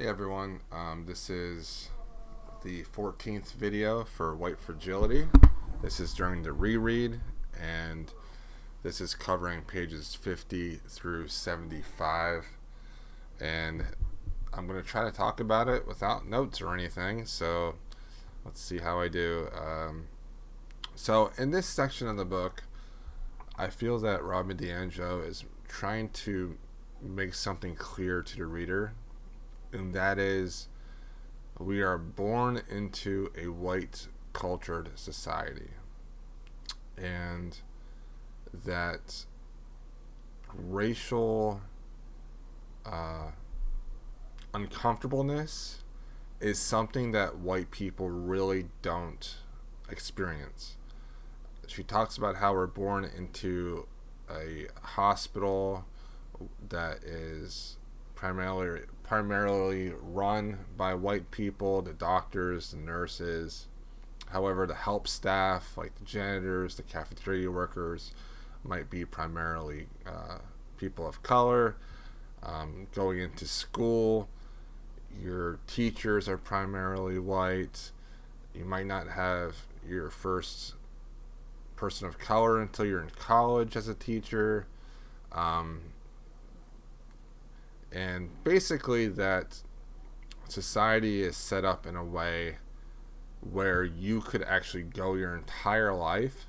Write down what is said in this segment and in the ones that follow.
Hey everyone, this is the 14th video for White Fragility. This is during the reread, and this is covering pages 50 through 75, and I'm going to try to talk about it without notes or anything, so let's see how I do. So in this section of the book, I feel that Robin DiAngelo is trying to make something clear to the reader, and that is, we are born into a white cultured society, and that racial uncomfortableness is something that white people really don't experience. She talks about how we're born into a hospital that is primarily run by white people, the doctors, the nurses. However, the help staff, like the janitors, the cafeteria workers, might be primarily people of color. Going into school, your teachers are primarily white. You might not have your first person of color until you're in college as a teacher. And basically that society is set up in a way where you could actually go your entire life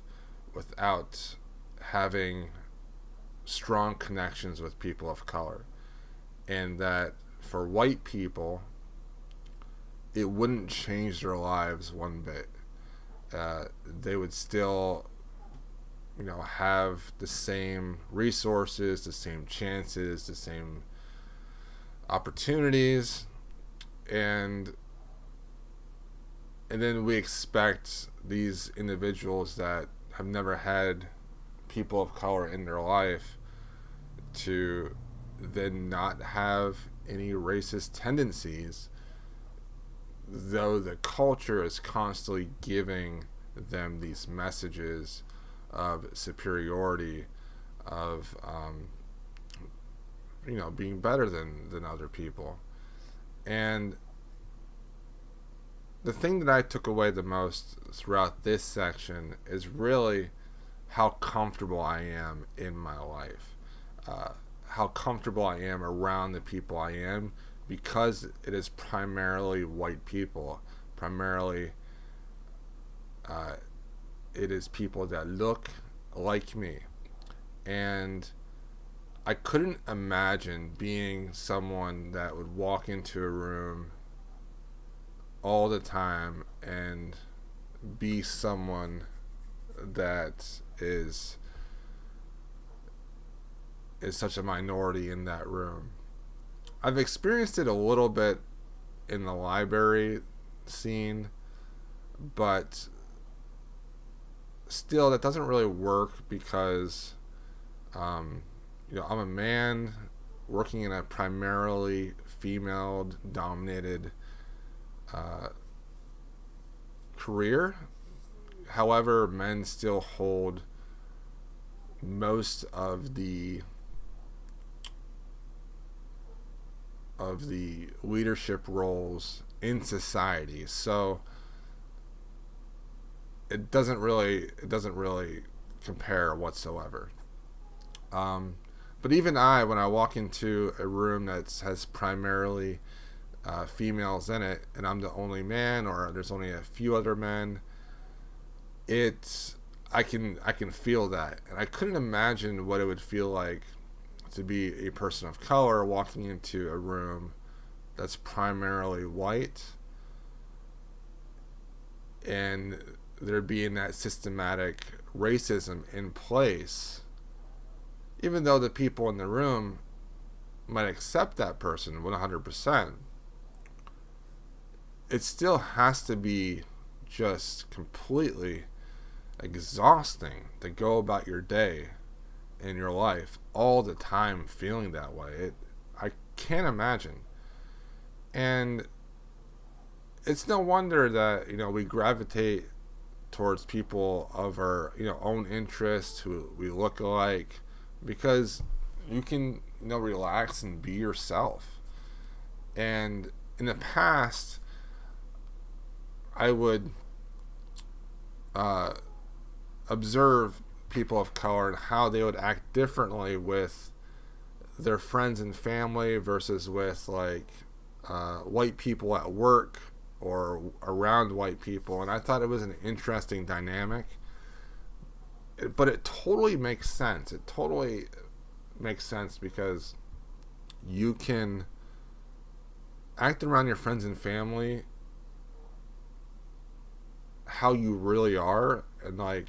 without having strong connections with people of color. And that for white people, it wouldn't change their lives one bit. They would still, have the same resources, the same chances, the same opportunities, and then we expect these individuals that have never had people of color in their life to then not have any racist tendencies, though the culture is constantly giving them these messages of superiority, of being better than other people. And the thing that I took away the most throughout this section is really how comfortable I am in my life, how comfortable I am around the people I am, because it is primarily white people. Primarily it is people that look like me. And I couldn't imagine being someone that would walk into a room all the time and be someone that is such a minority in that room. I've experienced it a little bit in the library scene, but still that doesn't really work because I'm a man working in a primarily female-dominated career. However, men still hold most of the leadership roles in society. So it doesn't really compare whatsoever. But even when I walk into a room that has primarily females in it, and I'm the only man, or there's only a few other men, I can feel that. And I couldn't imagine what it would feel like to be a person of color walking into a room that's primarily white, and there being that systematic racism in place. Even though the people in the room might accept that person 100%, it still has to be just completely exhausting to go about your day in your life all the time feeling that way. I can't imagine. And it's no wonder that, we gravitate towards people of our, own interests who we look alike, because you can, relax and be yourself. And in the past, I would observe people of color and how they would act differently with their friends and family versus with like white people at work or around white people. And I thought it was an interesting dynamic, but it totally makes sense. It totally makes sense because you can act around your friends and family how you really are, and like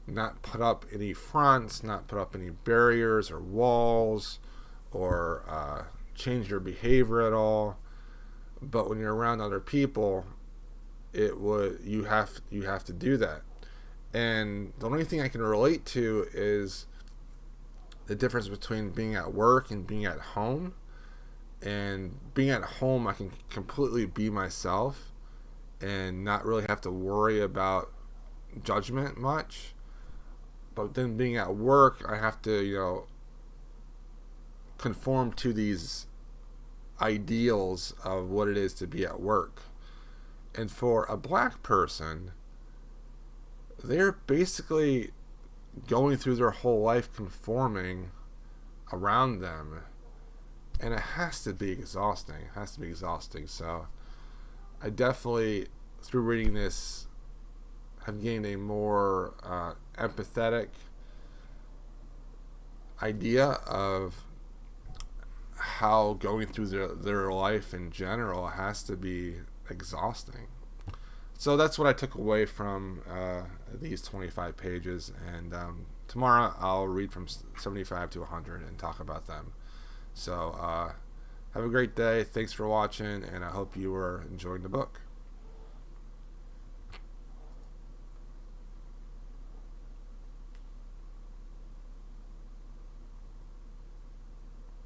not put up any fronts, not put up any barriers or walls, or change your behavior at all. But when you're around other people, you have to do that. And the only thing I can relate to is the difference between being at work and being at home. And being at home, I can completely be myself and not really have to worry about judgment much. But then being at work, I have to, conform to these ideals of what it is to be at work. And for a black person, they're basically going through their whole life conforming around them. And it has to be exhausting. So I definitely, through reading this, have gained a more empathetic idea of how going through their life in general has to be exhausting. So that's what I took away from these 25 pages. And tomorrow I'll read from 75 to 100 and talk about them. So have a great day. Thanks for watching, and I hope you are enjoying the book.